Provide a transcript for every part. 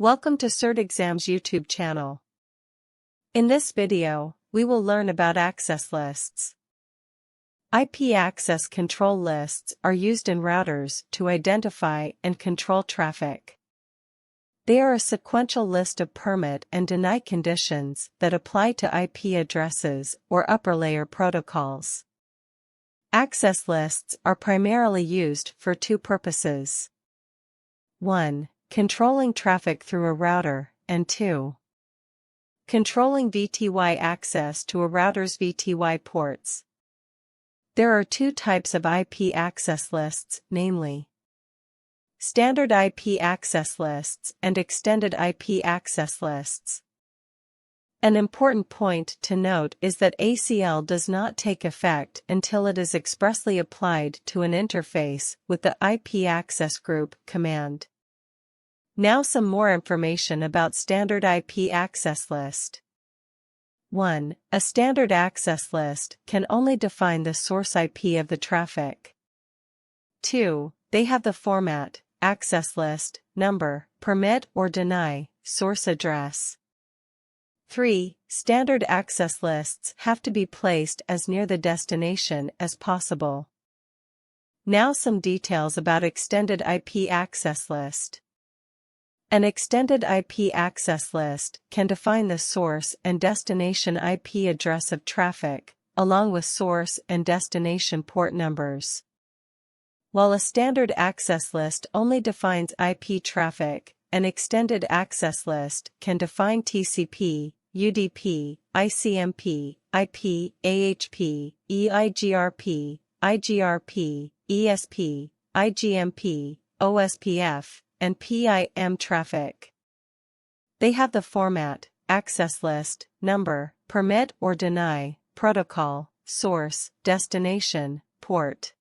Welcome to CertExam's YouTube channel. In this video, we will learn about access lists. IP access control lists are used in routers to identify and control traffic. They are a sequential list of permit and deny conditions that apply to IP addresses or upper layer protocols. Access lists are primarily used for two purposes. 1. Controlling traffic through a router, and 2. Controlling VTY access to a router's VTY ports. There are two types of IP access lists, namely standard IP access lists and extended IP access lists. An important point to note is that ACL does not take effect until it is expressly applied to an interface with the IP access group command. Now some more information about standard IP access list. 1. A standard access list can only define the source IP of the traffic. 2. They have the format, access list, number, permit or deny, source address. 3. Standard access lists have to be placed as near the destination as possible. Now some details about extended IP access list. An extended IP access list can define the source and destination IP address of traffic, along with source and destination port numbers. While a standard access list only defines IP traffic, an extended access list can define TCP, UDP, ICMP, IP, AHP, EIGRP, IGRP, ESP, IGMP, OSPF, and PIM traffic. They have the format, access list, number, permit or deny, protocol, source, destination, port.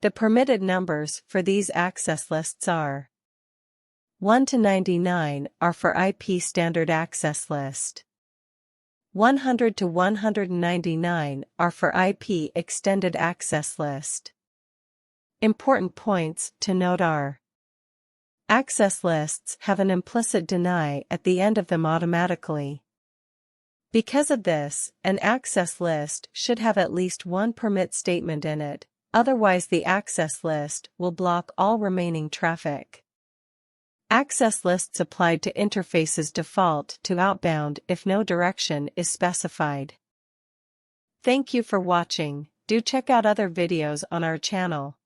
The permitted numbers for these access lists are 1 to 99 are for IP standard access list. 100 to 199 are for IP extended access list. Important points to note are: access lists have an implicit deny at the end of them automatically. Because of this, an access list should have at least one permit statement in it, otherwise the access list will block all remaining traffic. Access lists applied to interfaces default to outbound if no direction is specified. Thank you for watching. Do check out other videos on our channel.